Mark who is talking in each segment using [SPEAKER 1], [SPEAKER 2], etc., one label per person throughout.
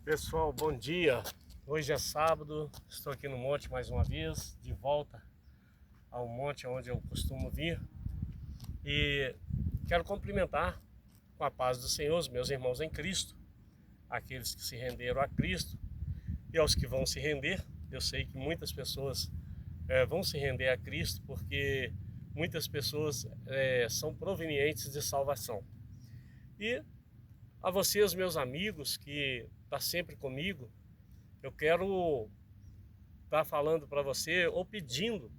[SPEAKER 1] Pessoal, bom dia. Hoje é sábado, estou aqui no monte mais uma vez, de volta ao monte onde eu costumo vir. E quero cumprimentar com a paz do Senhor os meus irmãos em Cristo, aqueles que se renderam a Cristo e aos que vão se render. Eu sei que muitas pessoas vão se render a Cristo porque muitas pessoas são provenientes de salvação. E a vocês, meus amigos, que estão sempre comigo, eu quero estar falando para você ou pedindo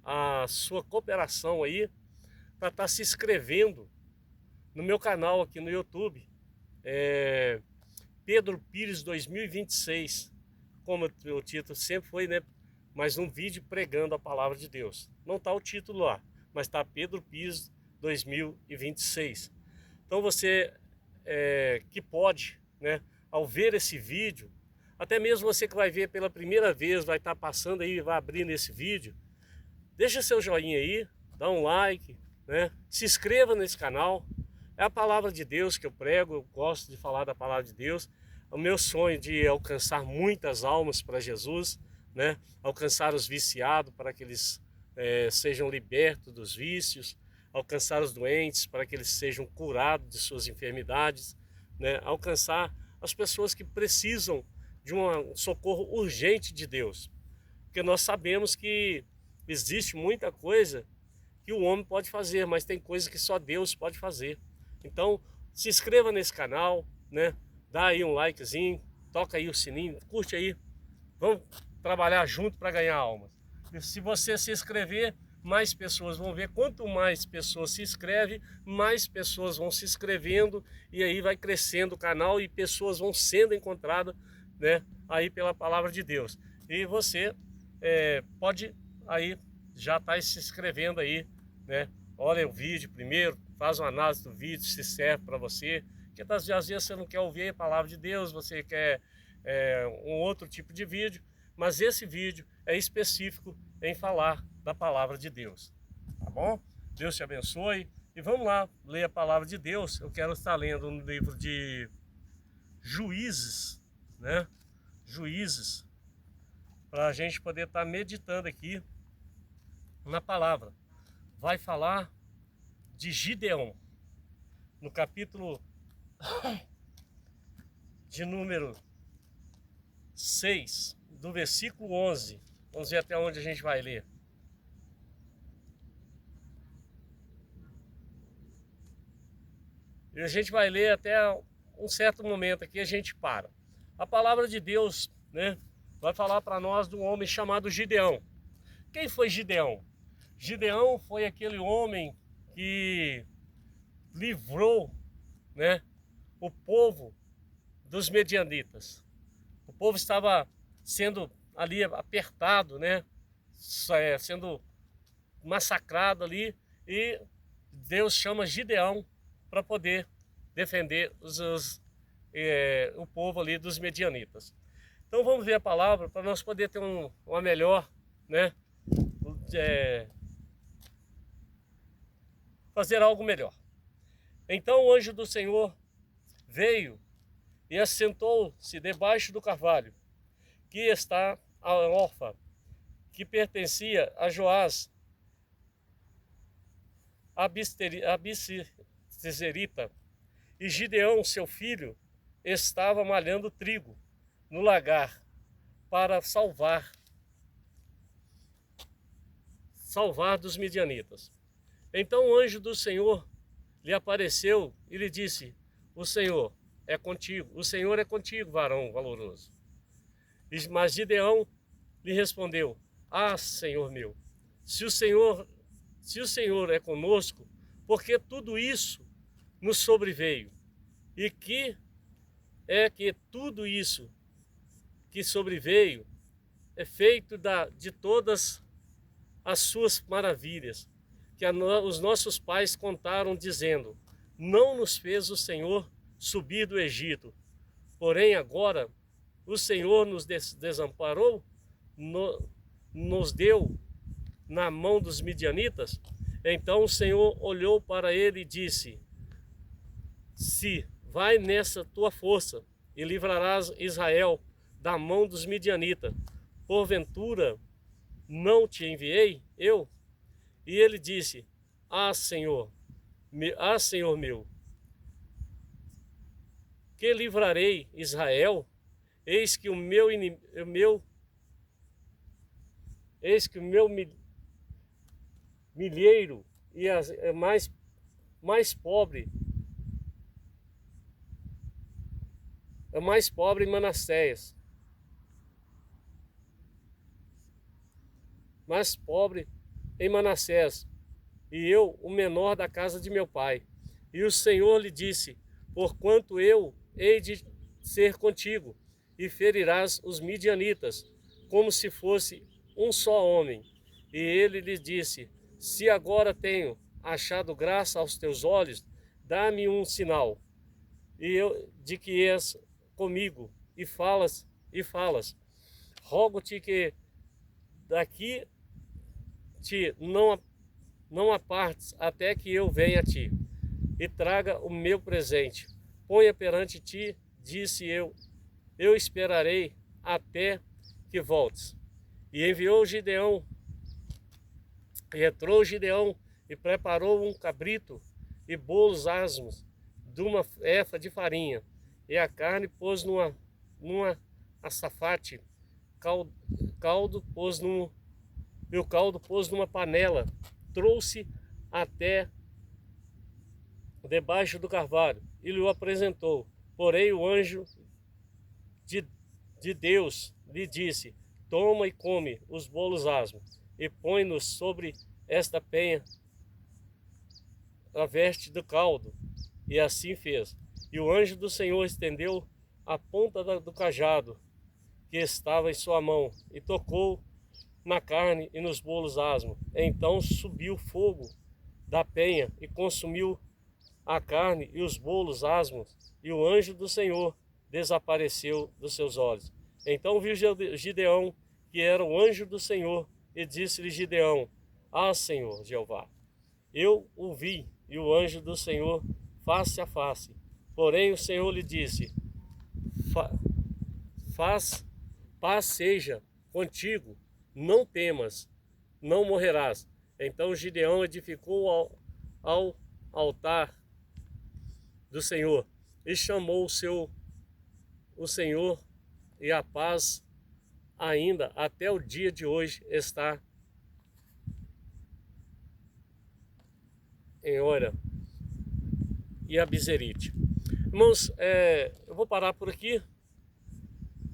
[SPEAKER 1] a sua cooperação aí para estar se inscrevendo no meu canal aqui no YouTube, Pedro Pires 2026, como o título sempre foi, né? Mais um vídeo pregando a palavra de Deus. Não está o título lá, mas está Pedro Pires 2026. Então você que pode, né, ao ver esse vídeo, até mesmo você que vai ver pela primeira vez, vai estar passando aí, vai abrindo esse vídeo, deixa seu joinha aí, dá um like, né, se inscreva nesse canal. É a palavra de Deus que eu prego, eu gosto de falar da palavra de Deus. O meu sonho de alcançar muitas almas para Jesus, né, alcançar os viciados para que eles sejam libertos dos vícios, alcançar os doentes para que eles sejam curados de suas enfermidades, né, alcançar as pessoas que precisam de um socorro urgente de Deus. Porque nós sabemos que existe muita coisa que o homem pode fazer, mas tem coisas que só Deus pode fazer. Então, se inscreva nesse canal, né? Dá aí um likezinho, toca aí o sininho, curte aí. Vamos trabalhar junto para ganhar almas. E se você se inscrever, mais pessoas vão ver. Quanto mais pessoas se inscrevem, mais pessoas vão se inscrevendo e aí vai crescendo o canal e pessoas vão sendo encontradas, né, aí pela palavra de Deus. E você pode aí já estar se inscrevendo aí, né? Olha o vídeo primeiro, faz uma análise do vídeo, se serve para você. Porque às vezes você não quer ouvir a palavra de Deus, você quer um outro tipo de vídeo, mas esse vídeo é específico em falar da palavra de Deus, tá bom? Deus te abençoe e vamos lá ler a palavra de Deus. Eu quero estar lendo no livro de Juízes, né? Juízes, para a gente poder estar meditando aqui na palavra. Vai falar de Gideão, no capítulo de número 6, do versículo 11. Vamos ver até onde a gente vai ler. E a gente vai ler até um certo momento aqui, a gente para. A palavra de Deus, né, vai falar para nós de um homem chamado Gideão. Quem foi Gideão? Gideão foi aquele homem que livrou, né, o povo dos medianitas. O povo estava sendo ali apertado, né, sendo massacrado ali, e Deus chama Gideão para poder defender o povo ali dos medianitas. Então vamos ver a palavra para nós poder ter uma melhor, né, fazer algo melhor. Então o anjo do Senhor veio e assentou-se debaixo do carvalho, que está a Orfa, que pertencia a Joás, Abisserita, e Gideão, seu filho, estava malhando trigo no lagar para salvar dos midianitas. Então o anjo do Senhor lhe apareceu e lhe disse: o Senhor é contigo, o Senhor é contigo, varão valoroso. Mas Gideão lhe respondeu: ah, Senhor meu, se o Senhor é conosco, porque tudo isso nos sobreveio, e que tudo isso que sobreveio é feito de todas as suas maravilhas, que os nossos pais contaram, dizendo: não nos fez o Senhor subir do Egito, porém agora o Senhor nos desamparou, nos deu na mão dos midianitas. Então o Senhor olhou para ele e disse: se vai nessa tua força e livrarás Israel da mão dos midianitas. Porventura não te enviei eu? E ele disse: Senhor meu, que livrarei Israel? Eis que o meu milheiro e mais pobre Manassés, mais pobre em Manassés, e eu o menor da casa de meu pai. E o Senhor lhe disse: porquanto eu hei de ser contigo, e ferirás os midianitas, como se fosse um só homem. E ele lhe disse: se agora tenho achado graça aos teus olhos, dá-me um sinal, e eu de que és comigo, e falas. Rogo-te que daqui te não apartes até que eu venha a ti, e traga o meu presente. Ponha perante ti, disse eu esperarei até que voltes. E entrou Gideão e preparou um cabrito e bolos asmos de uma efa de farinha, e a carne pôs numa açafate, e o caldo pôs numa panela, trouxe até debaixo do carvalho e lhe o apresentou. Porém o anjo de Deus lhe disse: toma e come os bolos asmos, e põe-nos sobre esta penha a veste do caldo. E assim fez. E o anjo do Senhor estendeu a ponta do cajado que estava em sua mão, e tocou na carne e nos bolos asmos. Então subiu fogo da penha e consumiu a carne e os bolos asmos, e o anjo do Senhor desapareceu dos seus olhos. Então viu Gideão que era o anjo do Senhor, e disse-lhe Gideão: Senhor Jeová, eu o vi, e o anjo do Senhor face a face. Porém o Senhor lhe disse: paz seja contigo, não temas, não morrerás. Então Gideão edificou ao altar do Senhor e chamou o Senhor, e a paz ainda até o dia de hoje está em Ora e Abizerite. Irmãos, eu vou parar por aqui.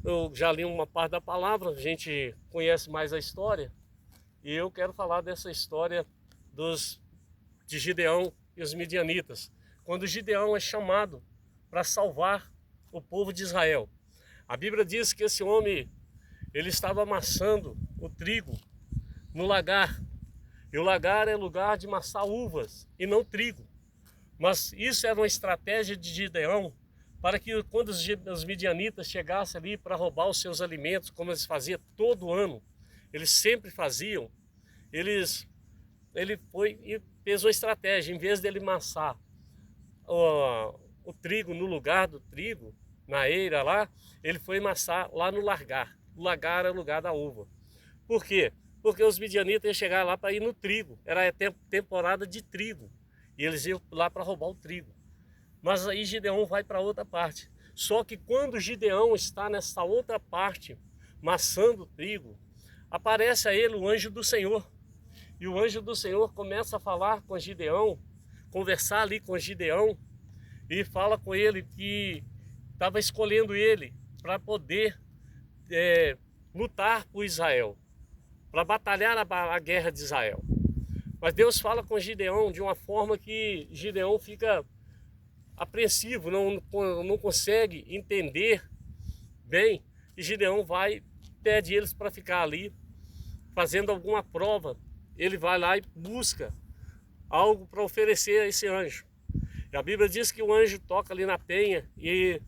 [SPEAKER 1] Eu já li uma parte da palavra, a gente conhece mais a história, e eu quero falar dessa história de Gideão e os midianitas, quando Gideão é chamado para salvar o povo de Israel. A Bíblia diz que esse homem, ele estava amassando o trigo no lagar, e o lagar é lugar de amassar uvas e não trigo. Mas isso era uma estratégia de Gideão, para que quando os midianitas chegassem ali para roubar os seus alimentos, como eles faziam todo ano, eles sempre faziam, ele foi e fez uma estratégia. Em vez dele amassar o trigo no lugar do trigo, na eira lá, ele foi amassar lá no lagar. O lagar era o lugar da uva. Por quê? Porque os midianitas iam chegar lá para ir no trigo, era a temporada de trigo, e eles iam lá para roubar o trigo. Mas aí Gideão vai para outra parte. Só que quando Gideão está nessa outra parte, maçando o trigo, aparece a ele o anjo do Senhor. E o anjo do Senhor começa a falar com Gideão, conversar ali com Gideão, e fala com ele que estava escolhendo ele para poder lutar por Israel, para batalhar a guerra de Israel. Mas Deus fala com Gideão de uma forma que Gideão fica apreensivo, não consegue entender bem, e Gideão pede eles para ficar ali, fazendo alguma prova. Ele vai lá e busca algo para oferecer a esse anjo. E a Bíblia diz que o anjo toca ali na penha, e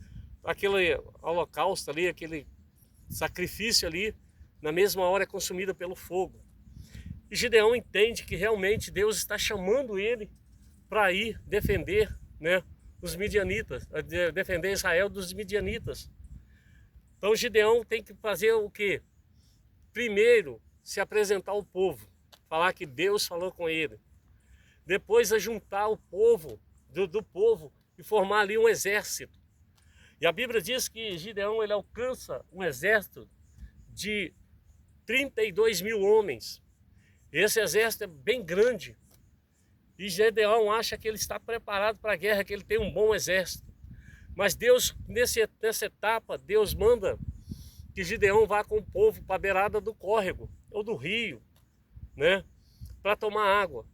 [SPEAKER 1] aquele holocausto ali, aquele sacrifício ali, na mesma hora é consumido pelo fogo. E Gideão entende que realmente Deus está chamando ele para ir defender, né, os midianitas, defender Israel dos midianitas. Então Gideão tem que fazer o quê? Primeiro, se apresentar ao povo, falar que Deus falou com ele. Depois, juntar o povo, do povo, e formar ali um exército. E a Bíblia diz que Gideão ele alcança um exército de 32 mil homens. Esse exército é bem grande. E Gideão acha que ele está preparado para a guerra, que ele tem um bom exército. Mas Deus, nessa etapa, Deus manda que Gideão vá com o povo para a beirada do córrego, ou do rio, né, para tomar água.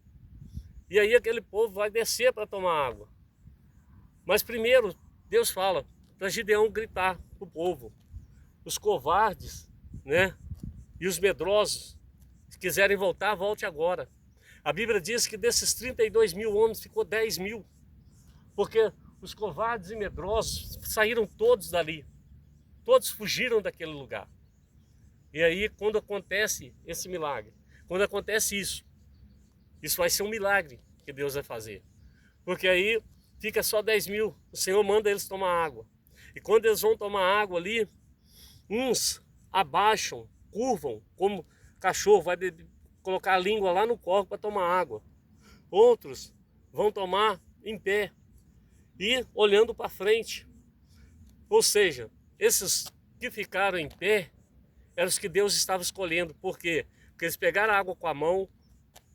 [SPEAKER 1] E aí aquele povo vai descer para tomar água. Mas primeiro, Deus fala para Gideão gritar para o povo. Os covardes, né, e os medrosos, se quiserem voltar, volte agora. A Bíblia diz que desses 32 mil homens ficou 10 mil. Porque os covardes e medrosos saíram todos dali. Todos fugiram daquele lugar. E aí, quando acontece esse milagre, quando acontece isso vai ser um milagre que Deus vai fazer. Porque aí fica só 10 mil. O Senhor manda eles tomar água. E quando eles vão tomar água ali, uns abaixam, curvam, como cachorro vai colocar a língua lá no córrego para tomar água. Outros vão tomar em pé e olhando para frente. Ou seja, esses que ficaram em pé eram os que Deus estava escolhendo. Por quê? Porque eles pegaram a água com a mão,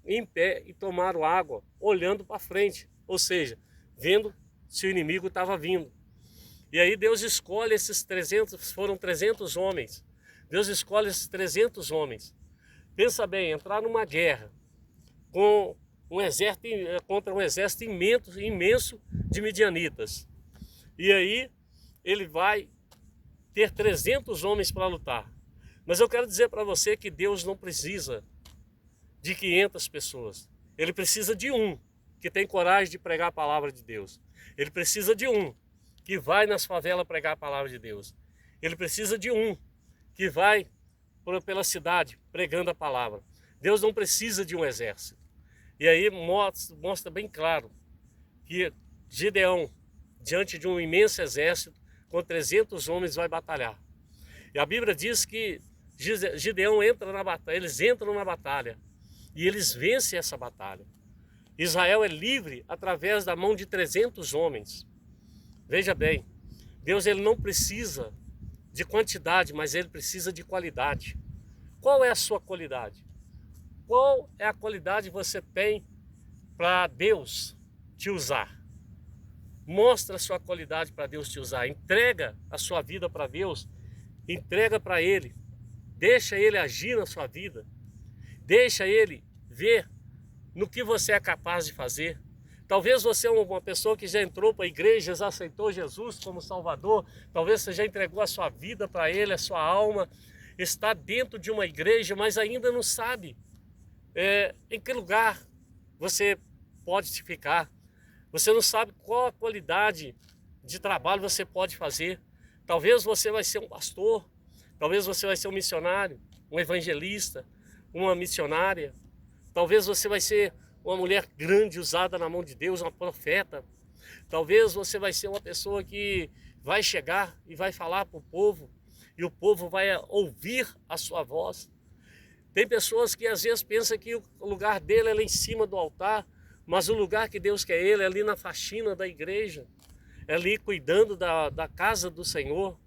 [SPEAKER 1] em pé, e tomaram água olhando para frente. Ou seja, vendo se o inimigo estava vindo. E aí Deus escolhe esses 300, foram 300 homens. Deus escolhe esses 300 homens. Pensa bem, entrar numa guerra com um exército, contra um exército imenso de midianitas. E aí ele vai ter 300 homens para lutar. Mas eu quero dizer para você que Deus não precisa de 500 pessoas. Ele precisa de um que tem coragem de pregar a palavra de Deus. Ele precisa de um que vai nas favelas pregar a palavra de Deus. Ele precisa de um que vai pela cidade pregando a palavra. Deus não precisa de um exército. E aí mostra bem claro que Gideão, diante de um imenso exército, com 300 homens vai batalhar. E a Bíblia diz que Gideão entra na batalha, eles entram na batalha e eles vencem essa batalha. Israel é livre através da mão de 300 homens. Veja bem, Deus ele não precisa de quantidade, mas ele precisa de qualidade. Qual é a sua qualidade? Qual é a qualidade que você tem para Deus te usar? Mostra a sua qualidade para Deus te usar. Entrega a sua vida para Deus. Entrega para Ele. Deixa Ele agir na sua vida. Deixa Ele ver no que você é capaz de fazer. Talvez você é uma pessoa que já entrou para a igreja, já aceitou Jesus como Salvador. Talvez você já entregou a sua vida para Ele, a sua alma. Está dentro de uma igreja, mas ainda não sabe em que lugar você pode ficar. Você não sabe qual a qualidade de trabalho você pode fazer. Talvez você vai ser um pastor, talvez você vai ser um missionário, um evangelista, uma missionária. Talvez você vai ser uma mulher grande usada na mão de Deus, uma profeta. Talvez você vai ser uma pessoa que vai chegar e vai falar para o povo, e o povo vai ouvir a sua voz. Tem pessoas que às vezes pensam que o lugar dele é lá em cima do altar, mas o lugar que Deus quer ele é ali na faxina da igreja, é ali cuidando da casa do Senhor.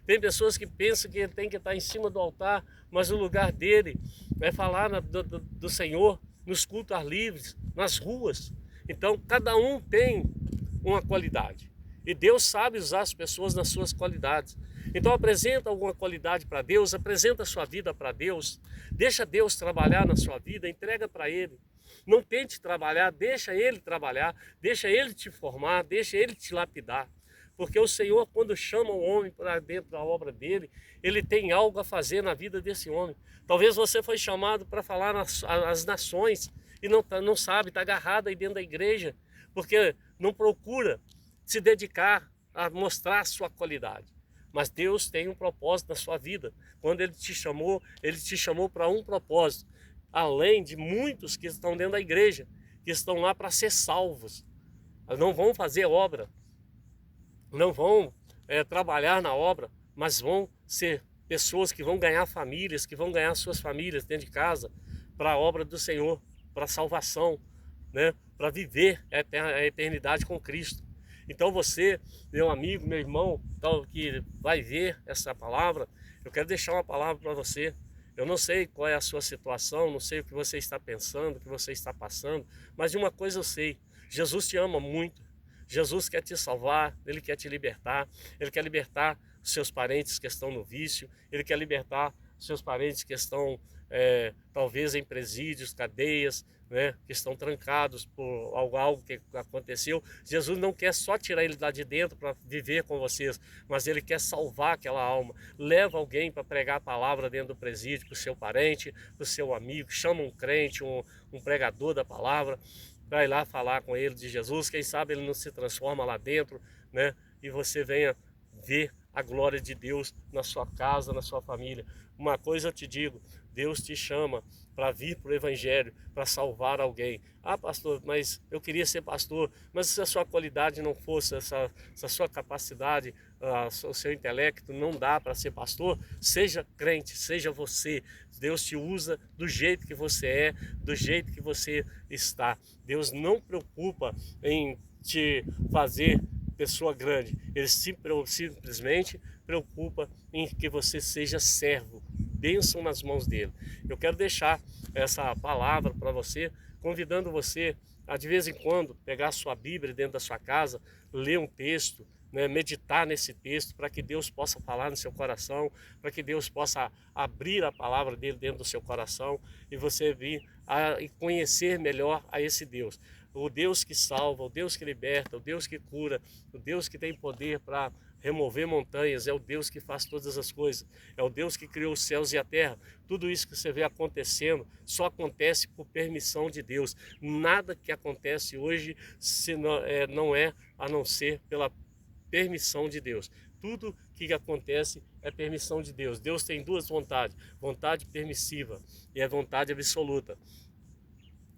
[SPEAKER 1] Tem pessoas que pensam que ele tem que estar em cima do altar, mas o lugar dele é falar do Senhor nos cultos ar livres, nas ruas. Então, cada um tem uma qualidade. E Deus sabe usar as pessoas nas suas qualidades. Então, apresenta alguma qualidade para Deus, apresenta a sua vida para Deus, deixa Deus trabalhar na sua vida, entrega para Ele. Não tente trabalhar, deixa Ele trabalhar, deixa Ele te formar, deixa Ele te lapidar. Porque o Senhor, quando chama o homem para dentro da obra dele, Ele tem algo a fazer na vida desse homem. Talvez você foi chamado para falar às nações e não sabe, está agarrado aí dentro da igreja, porque não procura se dedicar a mostrar a sua qualidade. Mas Deus tem um propósito na sua vida. Quando Ele te chamou para um propósito, além de muitos que estão dentro da igreja, que estão lá para ser salvos. Não vão fazer obra, não vão trabalhar na obra, mas vão ser pessoas que vão ganhar famílias, que vão ganhar suas famílias dentro de casa para a obra do Senhor, para a salvação, né? Para viver a eternidade com Cristo. Então você, meu amigo, meu irmão, tal, que vai ver essa palavra, eu quero deixar uma palavra para você. Eu não sei qual é a sua situação, não sei o que você está pensando, o que você está passando, mas de uma coisa eu sei, Jesus te ama muito. Jesus quer te salvar, Ele quer te libertar, Ele quer libertar os seus parentes que estão no vício, Ele quer libertar os seus parentes que estão talvez em presídios, cadeias, né, que estão trancados por algo que aconteceu. Jesus não quer só tirar ele lá de dentro para viver com vocês, mas Ele quer salvar aquela alma. Leva alguém para pregar a palavra dentro do presídio, para o seu parente, para o seu amigo, chama um crente, um pregador da palavra, vai lá falar com ele de Jesus, quem sabe ele não se transforma lá dentro, né? E você venha ver a glória de Deus na sua casa, na sua família. Uma coisa eu te digo, Deus te chama para vir para o Evangelho, para salvar alguém. Ah, pastor, mas eu queria ser pastor, mas se a sua qualidade não fosse, se a sua capacidade, o seu intelecto não dá para ser pastor, seja crente, seja você. Deus te usa do jeito que você é, do jeito que você está. Deus não preocupa em te fazer pessoa grande, Ele simplesmente preocupa em que você seja servo, bênção nas mãos dele. Eu quero deixar essa palavra para você, convidando você a de vez em quando pegar a sua Bíblia dentro da sua casa, ler um texto, né, meditar nesse texto, para que Deus possa falar no seu coração, para que Deus possa abrir a palavra dele dentro do seu coração e você vir a conhecer melhor a esse Deus. O Deus que salva, o Deus que liberta, o Deus que cura, o Deus que tem poder para remover montanhas, é o Deus que faz todas as coisas, é o Deus que criou os céus e a terra. Tudo isso que você vê acontecendo só acontece por permissão de Deus. Nada que acontece hoje não é a não ser pela permissão de Deus. Tudo que acontece é permissão de Deus. Deus tem duas vontades, vontade permissiva e a vontade absoluta.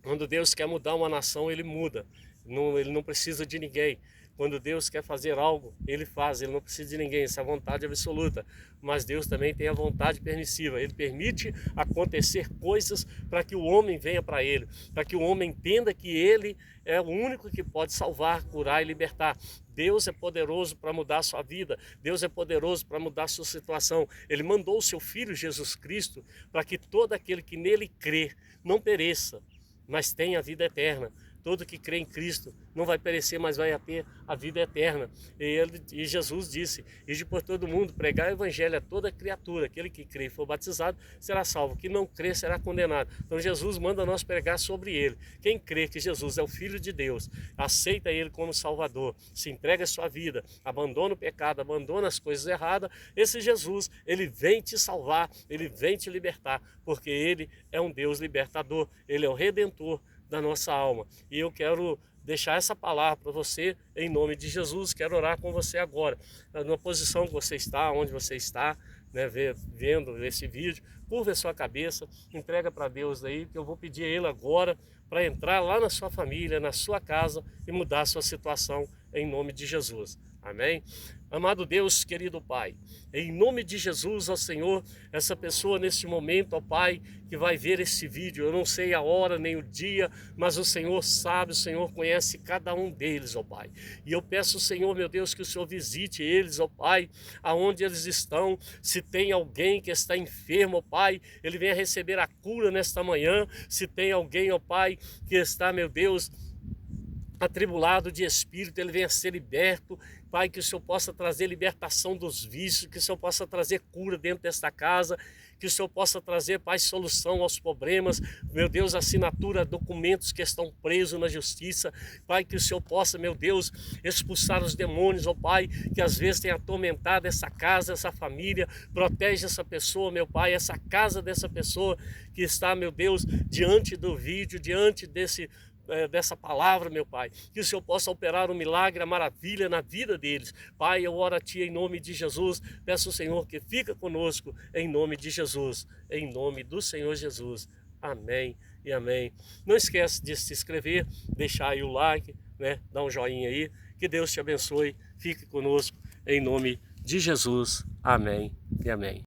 [SPEAKER 1] Quando Deus quer mudar uma nação, Ele muda. Ele não precisa de ninguém. Quando Deus quer fazer algo, Ele faz. Ele não precisa de ninguém. Essa é a vontade absoluta. Mas Deus também tem a vontade permissiva. Ele permite acontecer coisas para que o homem venha para Ele. Para que o homem entenda que Ele é o único que pode salvar, curar e libertar. Deus é poderoso para mudar a sua vida. Deus é poderoso para mudar a sua situação. Ele mandou o seu Filho Jesus Cristo para que todo aquele que nele crê não pereça, mas tem a vida eterna. Todo que crê em Cristo não vai perecer, mas vai ter a vida eterna. E Jesus disse, ide por todo mundo, pregar o evangelho a toda criatura. Aquele que crê e for batizado será salvo, que não crê será condenado. Então Jesus manda nós pregar sobre ele. Quem crê que Jesus é o Filho de Deus, aceita ele como Salvador, se entrega a sua vida, abandona o pecado, abandona as coisas erradas, esse Jesus, ele vem te salvar, ele vem te libertar, porque ele é um Deus libertador, ele é o Redentor da nossa alma. E eu quero deixar essa palavra para você em nome de Jesus. Quero orar com você agora, na posição que você está, onde você está, né, vendo esse vídeo. Curva a sua cabeça, entrega para Deus aí, que eu vou pedir a Ele agora para entrar lá na sua família, na sua casa e mudar a sua situação em nome de Jesus. Amém? Amado Deus, querido Pai, em nome de Jesus, ó Senhor, essa pessoa neste momento, ó Pai, que vai ver esse vídeo, eu não sei a hora nem o dia, mas o Senhor sabe, o Senhor conhece cada um deles, ó Pai. E eu peço, Senhor, meu Deus, que o Senhor visite eles, ó Pai, aonde eles estão. Se tem alguém que está enfermo, ó Pai, ele venha receber a cura nesta manhã. Se tem alguém, ó Pai, que está, meu Deus, atribulado de espírito, ele venha ser liberto. Pai, que o Senhor possa trazer libertação dos vícios, que o Senhor possa trazer cura dentro desta casa, que o Senhor possa trazer, Pai, solução aos problemas, meu Deus, assinatura, documentos que estão presos na justiça. Pai, que o Senhor possa, meu Deus, expulsar os demônios, ó Pai, que às vezes tem atormentado essa casa, essa família. Protege essa pessoa, meu Pai, essa casa dessa pessoa que está, meu Deus, diante do vídeo, diante dessa palavra, meu Pai, que o Senhor possa operar um milagre, a maravilha na vida deles. Pai, eu oro a Ti em nome de Jesus, peço ao Senhor que fica conosco em nome de Jesus, em nome do Senhor Jesus. Amém e amém. Não esquece de se inscrever, deixar aí o like, né? Dá um joinha aí, que Deus te abençoe, Fique conosco em nome de Jesus. Amém e amém.